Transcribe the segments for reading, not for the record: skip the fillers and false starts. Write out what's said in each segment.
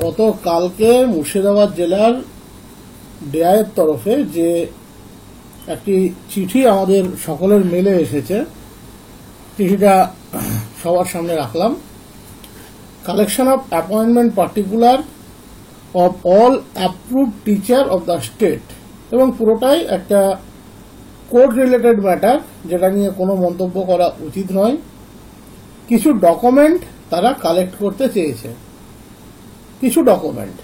গতকালকে মুর্শিদাবাদ জেলার ডিআইয়ের তরফে যে একটি চিঠি আমাদের সকলের মেলে এসেছে, চিঠিটা সবার সামনে রাখলাম। Collection of appointment particular of all approved teacher of the state, এবং পুরোটাই একটা কোর্ট রিলেটেড ম্যাটার, যেটা নিয়ে কোনো মন্তব্য করা উচিত নয়। কিছু ডকুমেন্ট তারা কালেক্ট করতে চেয়েছে, কিছু ডকুমেন্ট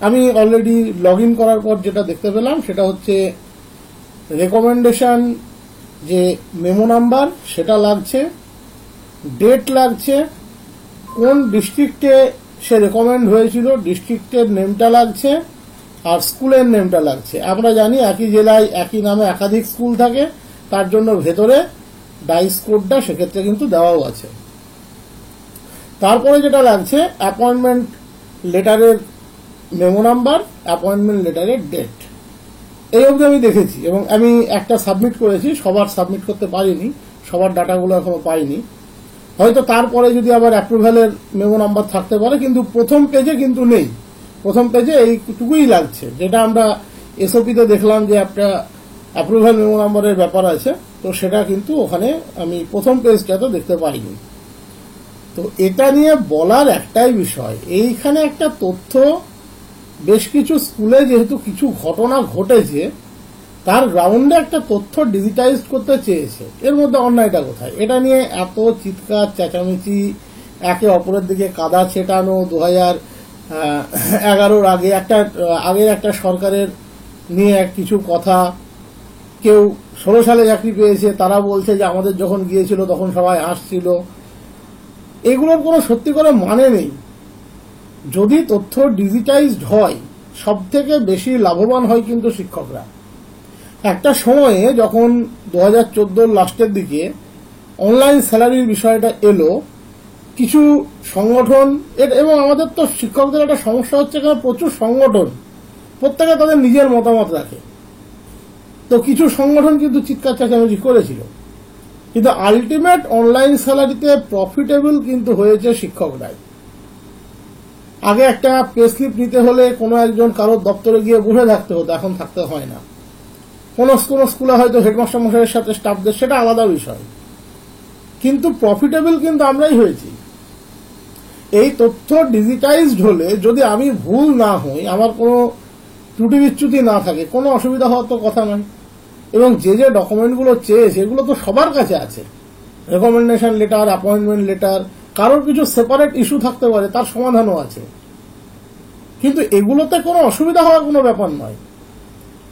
আমি অলরেডি লগ ইন করার পর যেটা দেখতে পেলাম সেটা হচ্ছে রেকমেন্ডেশন, যে মেমো নাম্বার সেটা লাগছে, ডেট লাগছে, কোন ডিস্ট্রিক্টে সে রেকমেন্ড হয়েছিল ডিস্ট্রিক্টের নেমটা লাগছে, আর স্কুলের নেমটা লাগছে। আমরা জানি একই জেলায় একই নামে একাধিক স্কুল থাকে, তার জন্য ভেতরে ডাইস কোডটা সেক্ষেত্রে কিন্তু দেওয়াও আছে। তারপরে যেটা লাগছে অ্যাপয়েন্টমেন্ট লেটারের মেমো নাম্বার, অ্যাপয়েন্টমেন্ট লেটারের ডেট। এই অবধি আমি দেখেছি এবং আমি একটা সাবমিট করেছি, সবার সাবমিট করতে পারিনি, সবার ডাটাগুলো এখনো পাইনি। হয়তো তারপরে যদি আবার অ্যাপ্রুভ্যালের মেমো নাম্বার থাকতে পারে, কিন্তু প্রথম পেজে কিন্তু নেই। প্রথম পেজে এইটুকুই লাগছে, যেটা আমরা এসওপিতে দেখলাম যে একটা অ্যাপ্রুভ্যাল মেমো নাম্বারের ব্যাপার আছে, তো সেটা কিন্তু ওখানে আমি প্রথম পেজটাতে দেখতে পাইনি। তো এটা নিয়ে বলার একটাই বিষয়, এইখানে একটা তথ্য, বেশ কিছু স্কুলে যেহেতু কিছু ঘটনা ঘটেছে, তার গ্রাউন্ডে একটা তথ্য ডিজিটাইজ করতে চেয়েছে। এর মধ্যে অন্যায়টা কোথায়? এটা নিয়ে এত চিৎকার চেঁচামেচি, একে অপরের দিকে কাদা ছেটানো, 2011 আগের একটা সরকারের নিয়ে কিছু কথা, কেউ 16 সালে চাকরি পেয়েছে, তারা বলছে যে আমাদের যখন গিয়েছিল তখন সবাই হাসছিল। এগুলোর কোনো সত্যি করে মানে নেই। যদি তথ্য ডিজিটাইজড হয়, সব থেকে বেশি লাভবান হয় কিন্তু শিক্ষকরা। একটা সময়ে যখন 2014 লাস্টের দিকে অনলাইন স্যালারির বিষয়টা এলো, কিছু সংগঠন, এবং আমাদের তো শিক্ষকদের একটা সমস্যা হচ্ছে কারণ প্রচুর সংগঠন, প্রত্যেকে তাদের নিজের মতামত রাখে। তো কিছু সংগঠন কিন্তু চিৎকার চেঁচামেচি করেছিল, কিন্তু আলটিমেট অনলাইন স্যালারিতে প্রফিটেবল কিন্তু হয়েছে শিক্ষকরাই। আগে একটা পে স্লিপ নিতে হলে কোনো একজন কারোর দপ্তরে গিয়ে বসে থাকতে হতো, এখন থাকতে হয় না। কোন স্কুলে হয়তো হেডমাস্টার মশাইয়ের সাথে স্টাফদের, সেটা আলাদা বিষয়, কিন্তু প্রফিটেবল কিন্তু আমরাই হয়েছি। এই তথ্য ডিজিটাইজড হলে, যদি আমি ভুল না হই, আমার কোনো ত্রুটি বিচ্যুতি না থাকে, কোনো অসুবিধা হওয়ার তো কথা নয়। এবং যে যে ডকুমেন্টগুলো চেয়েছে এগুলো তো সবার কাছে আছে, রেকমেন্ডেশন লেটার, অ্যাপয়েন্টমেন্ট লেটার। কারোর কিছু সেপারেট ইস্যু থাকতে পারে, তার সমাধানও আছে, কিন্তু এগুলোতে কোনো অসুবিধা হওয়ার কোনো ব্যাপার নয়।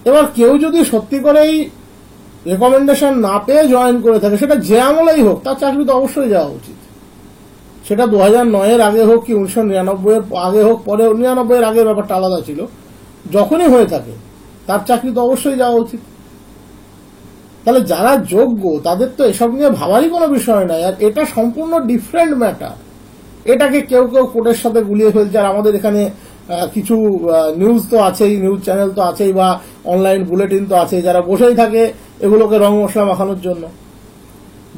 এবার কেউ যদি সত্যি করেই রেকমেন্ডেশন না পেয়ে জয়েন করে থাকে, সেটা যে আমলেই হোক, তার চাকরি তো অবশ্যই যাওয়া উচিত। সেটা 2009-এর আগে হোক কি 1999-এর আগে হোক, পরে 99-এর আগে ব্যাপারটা আলাদা ছিল। যখনই হয়ে থাকে তার চাকরি তো অবশ্যই যাওয়া উচিত। তাহলে যারা যোগ্য তাদের তো এসব নিয়ে ভাবারই কোনো বিষয় নাই। আর এটা সম্পূর্ণ ডিফারেন্ট ম্যাটার। এটাকে কেউ কেউ কোর্টের সাথে গুলিয়ে ফেলছে। আর আমাদের এখানে কিছু নিউজ তো আছেই, নিউজ চ্যানেল তো আছেই, বা অনলাইন বুলেটিন তো আছেই, যারা বসেই থাকে এগুলোকে রং মশলা মাখানোর জন্য।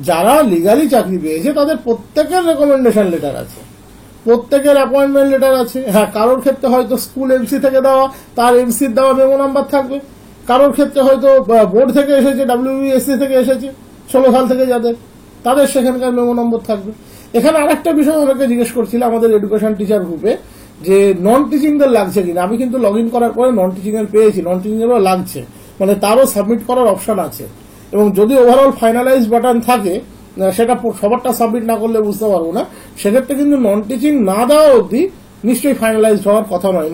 যারা লিগালি চাকরি পেয়েছে তাদের প্রত্যেকের রেকমেন্ডেশন লেটার আছে, প্রত্যেকের অ্যাপয়েন্টমেন্ট লেটার আছে। হ্যাঁ, কারোর ক্ষেত্রে হয়তো স্কুল এমসি থেকে দেওয়া, তার এমসির দেওয়া মেমো নাম্বার থাকবে। কারোর ক্ষেত্রে হয়তো বোর্ড থেকে এসেছে, WBSC থেকে এসেছে 16 সাল থেকে যাদের, তাদের সেখানকার মেমো নম্বর থাকবে। এখানে আরেকটা বিষয় অনেকে জিজ্ঞেস করছিল আমাদের এডুকেশন টিচার গ্রুপে, যে নন টিচিংদের লাগছে কিনা। আমি কিন্তু লগ ইন করার পরে নন টিচিং এর পেয়েছি, নন টিচিং এরও লাগছে, মানে তারও সাবমিট করার অপশন আছে। এবং যদি ওভারঅল ফাইনালাইজ বাটন থাকে, সেটা সবারটা সাবমিট না করলে বুঝতে পারবো না, সেক্ষেত্রে কিন্তু নন টিচিং না দেওয়া অবধি নিশ্চয়ই ফাইনালাইজ হওয়ার কথা নয়,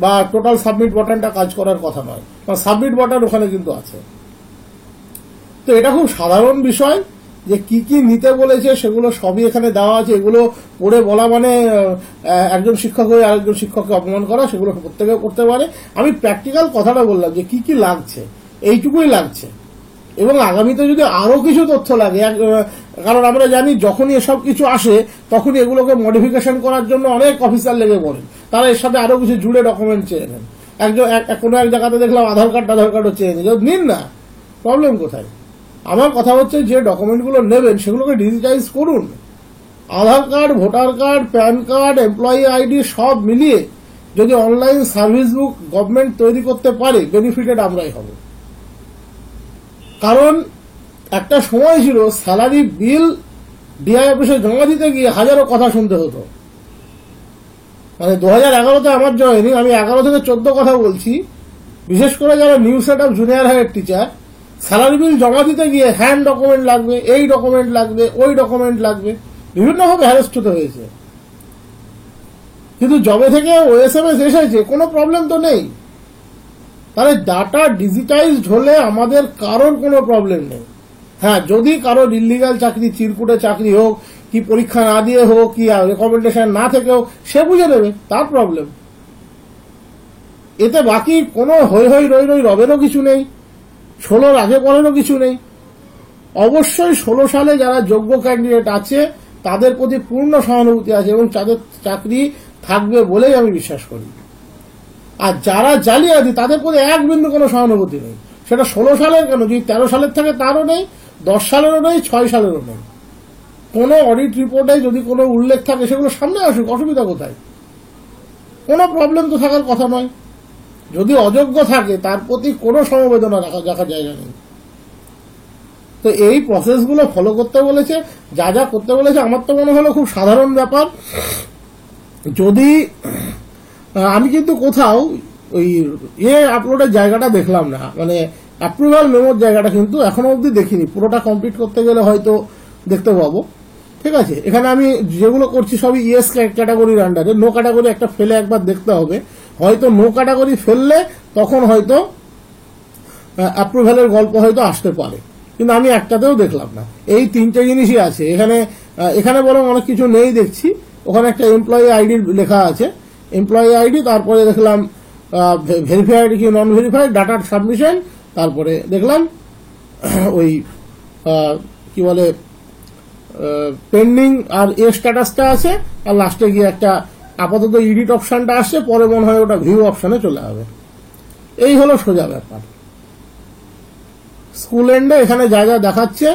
বা টোটাল সাবমিট বাটনটা কাজ করার কথা নয়। সাবমিট বাটন ওখানে কিন্তু আছে। তো এটা খুব সাধারণ বিষয়, যে কি কি নিতে বলেছে সেগুলো সবই এখানে দেওয়া আছে। এগুলো পড়ে বলা মানে একজন শিক্ষক হয়ে আরেকজন শিক্ষককে অপমান করা, সেগুলো প্রত্যেকে করতে পারে। আমি প্র্যাকটিক্যাল কথাটা বললাম যে কি কি লাগছে, এইটুকুই লাগছে। এবং আগামীতে যদি আরো কিছু তথ্য লাগে, কারণ আমরা জানি যখনই এসব কিছু আসে তখনই এগুলোকে মডিফিকেশন করার জন্য অনেক অফিসার লেগে পড়েন, তারা এর সাথে আরো কিছু জুড়ে ডকুমেন্ট চেয়ে নেন। কোনো এক জায়গাতে দেখলাম আধার কার্ডও চেয়ে নিন, নিন না, প্রবলেম কোথায়? আমার কথা হচ্ছে যে ডকুমেন্টগুলো নেবেন সেগুলোকে ডিজিটাইজ করুন, Aadhaar card, voter card, PAN card, employee ID সব মিলিয়ে যদি অনলাইন সার্ভিস বুক গভর্নমেন্ট তৈরি করতে পারে, বেনিফিটেড আমরাই হব। কারণ একটা সময় ছিল স্যালারি বিল ডিআই অফিসে জমা দিতে গিয়ে হাজারো কথা শুনতে হতো। মানে 2011-তে আমার জয়েনি, আমি 11 থেকে 14 কথা বলছি। বিশেষ করে যারা new set up junior higher teacher, salary bill জমা দিতে গিয়ে হ্যান্ড ডকুমেন্ট লাগবে, এই ডকুমেন্ট লাগবে, ওই ডকুমেন্ট লাগবে, বিভিন্নভাবে হ্যারাস্ট হতে হয়েছে। কিন্তু জবে থেকে ওএসএমএস এসেছে, কোনো প্রবলেম তো নেই। তাহলে ডাটা ডিজিটাইজড হলে আমাদের কারোর কোনো প্রবলেম নেই। হ্যাঁ, যদি কারোর ইলিগাল চাকরি, চিরকুটে চাকরি হোক, কি পরীক্ষা না দিয়ে হোক, কি রেকমেন্ডেশন না থেকে হোক, সে বুঝে নেবে, তার প্রবলেম। এতে বাকি কোনো হই হই রই রই রবেরও কিছু নেই, 16-র আগে পরেরও কিছু নেই। অবশ্যই 16 সালে যারা যোগ্য ক্যান্ডিডেট আছে তাদের প্রতি পূর্ণ সহানুভূতি আছে এবং তাদের চাকরি থাকবে বলেই আমি বিশ্বাস করি। আর যারা জালিয়াতি তাদের প্রতি এক বিন্দু কোনো সহানুভূতি নেই। সেটা 16 সালের কেন, যদি 13 সালের থাকে তারও নেই, 10 সালেরও নেই, 6 সালেরও নেই। কোনো অডিট রিপোর্টে যদি কোনো উল্লেখ থাকে সেগুলো সামনে আসুক, অসুবিধা কোথায়? কোনো প্রবলেম তো থাকার কথা নয়। যদি অযোগ্য থাকে তার প্রতি কোনো সমবেদনা রাখার জায়গা নেই। তো এই প্রসেসগুলো ফলো করতে বলেছে, যা যা করতে বলেছে আমার তো মনে হলো খুব সাধারণ ব্যাপার। যদি আমি কিন্তু কোথাও ওই আপলোডের জায়গাটা দেখলাম না, মানে অ্যাপ্রুভাল মেমোর জায়গাটা কিন্তু এখনো অবধি দেখিনি। পুরোটা কমপ্লিট করতে গেলে হয়তো দেখতে পাবো। ঠিক আছে, এখানে আমি যেগুলো করছি সবই ইয়েস ক্যাটাগরির আন্ডারে। নো ক্যাটাগরি একটা ফেলে একবার দেখতে হবে, হয়তো নো ক্যাটাগরি ফেললে তখন হয়তো অ্যাপ্রুভালের গল্প হয়তো আসতে পারে, কিন্তু আমি একটাতেও দেখলাম না। এই 3টে জিনিসই আছে এখানে। এখানে বরং অনেক কিছু নেই দেখছি। ওখানে একটা এমপ্লয়ি আইডি লেখা আছে, এমপ্লয়ি আইডি, তারপরে দেখলাম ভেরিফাইড কি নন ভেরিফাইড, ডাটার সাবমিশন, তারপরে দেখলাম ওই কি বলে পেন্ডিং আর স্ট্যাটাসটা আছে, আর লাস্টে গিয়ে একটা আপাতত এডিট অপশনটা আসছে, পরে মনে হয় ওটা ভিউ অপশনে চলে যাবে। এই হলো সোজা ব্যাপার। স্কুল এন্ডে এখানে যা যা দেখাচ্ছে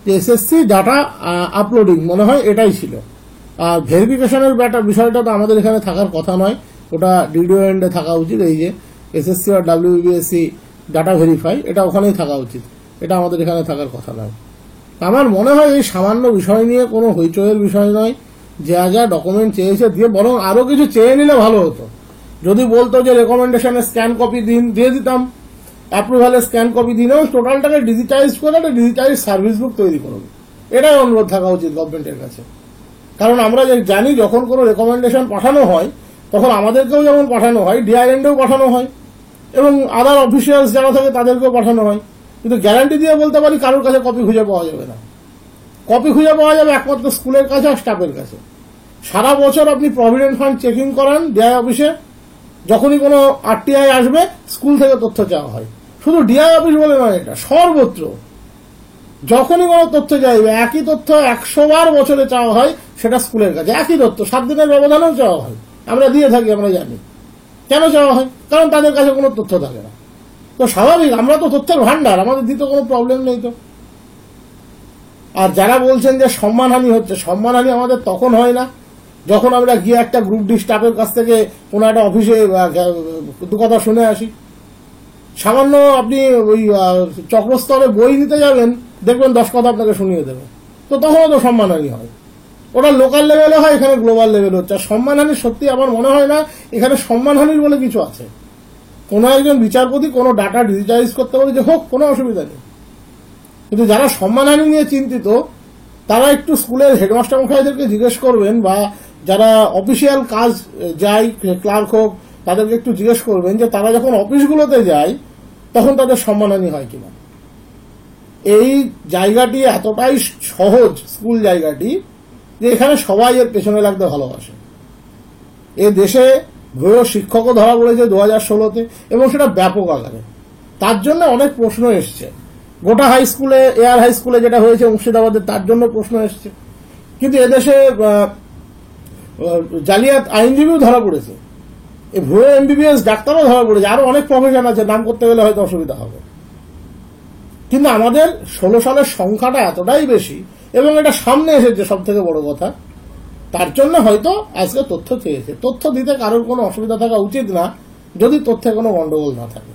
যে এসএসসি ডাটা আপলোডিং মনে হয় এটাই ছিল। আর ভেরিফিকেশনের বিষয়টা তো আমাদের এখানে থাকার কথা নয়, ওটা ডিডিও এন্ডে থাকা উচিত। এই যে এসএসসি আর ডাব্লিউবিএসসি ডাটা ভেরিফাই, এটা ওখানেই থাকা উচিত, এটা আমাদের এখানে থাকার কথা নয়। আমার মনে হয় এই সামান্য বিষয় নিয়ে কোনো হইচইয়ের বিষয় নয়। যা যা ডকুমেন্ট চেয়েছে দিয়ে, বরং আরো কিছু চেয়ে নিলে ভালো হতো। যদি বলতো যে রেকমেন্ডেশনের স্ক্যান কপি দিয়ে দিতাম, অ্যাপ্রুভালের স্ক্যান কপি দিলেও টোটালটাকে ডিজিটাইজ করে একটা ডিজিটাইজ সার্ভিস বুক তৈরি করবে, এটাই অনুরোধ থাকা উচিত গভর্নমেন্টের কাছে। কারণ আমরা জানি যখন কোনো রেকমেন্ডেশন পাঠানো হয় তখন আমাদেরকেও যেমন পাঠানো হয়, ডিআই এন্ডেও পাঠানো হয় এবং আদার অফিসিয়ালস যারা থাকে তাদেরকেও পাঠানো হয়। কিন্তু গ্যারান্টি দিয়ে বলতে পারি কারোর কাছে কপি খুঁজে পাওয়া যাবে না। কপি খুঁজে পাওয়া যাবে একমাত্র স্কুলের কাছে আর স্টাফের কাছে। সারা বছর আপনি প্রভিডেন্ট ফান্ড চেকিং করান ডিআই অফিসে, যখনই কোনো আরটিআই আসবে স্কুল থেকে তথ্য চাওয়া হয়। শুধু ডিআই অফিস বলে নয়, এটা সর্বত্র যখনই কোনো তথ্য চাইবে একই তথ্য 100 বার বছরে চাওয়া হয়, সেটা স্কুলের কাছে একই তথ্য 7 দিনের ব্যবধানেও চাওয়া হয়। আমরা দিয়ে থাকি, আমরা জানি কেন চাওয়া হয়, কারণ তাদের কাছে কোনো তথ্য থাকে না। তো স্বাভাবিক, আমরা তো তথ্যের ভান্ডার, আমাদের দিতে কোনো প্রবলেম নেই তো। আর যারা বলছেন যে সম্মানহানি হচ্ছে, সম্মানহানি আমাদের তখন হয় না যখন আমরা গিয়ে একটা গ্রুপ ডি স্টাফের কাছ থেকে কোনো একটা অফিসে দু কথা শুনে আসি। সামান্য আপনি ওই চক্রস্তরে বই নিতে যাবেন, দেখবেন 10 কথা আপনাকে শুনিয়ে দেবে, তো তখনও তো সম্মানহানি হয়। ওটা লোকাল লেভেলে হয়, এখানে গ্লোবাল লেভেলে হচ্ছে। আর সম্মানহানি সত্যি আমার মনে হয় না এখানে সম্মানহানির বলে কিছু আছে। কোনো একজন বিচারপতি কোনো ডাটা ডিজিটাইজ করতে পারে, যে হোক, কোনো অসুবিধা নেই। কিন্তু যারা সম্মানহানি নিয়ে চিন্তিত তারা একটু স্কুলের হেডমাস্টার মশাইদেরকে জিজ্ঞেস করবেন, বা যারা অফিসিয়াল কাজ যায়, ক্লার্ক হোক, তাদেরকে একটু জিজ্ঞেস করবেন যে তারা যখন অফিসগুলোতে যায় তখন তাদের সম্মানহানি হয় কিনা। এই জায়গাটি এতটাই সহজ, স্কুল জায়গাটি, যে এখানে সবাই এর পেছনে লাগতে ভালোবাসে। এ দেশে ভুয়ো শিক্ষকও ধরা পড়েছে 2016-তে, এবং সেটা ব্যাপক আকারে। তার জন্য অনেক প্রশ্ন এসছে। গোটা হাই স্কুলে, এয়ার হাই স্কুলে যেটা হয়েছে মুর্শিদাবাদে, তার জন্য প্রশ্ন এসছে। কিন্তু এদেশে জালিয়াত আইনজীবীও ধরা পড়েছে, এই ভুয়ো এমবিবিএস ডাক্তারও ধরা পড়েছে, আরো অনেক প্রফেশন আছে, নাম করতে গেলে হয়তো অসুবিধা হবে। কিন্তু আমাদের 16 সালের সংখ্যাটা এতটাই বেশি, এবং এটা সামনে এসেছে সব থেকে বড় কথা, তার জন্য হয়তো আজকে তথ্য চেয়েছে। তথ্য দিতে কারোর কোনো অসুবিধা থাকা উচিত না, যদি তথ্যে কোনো গন্ডগোল না থাকে।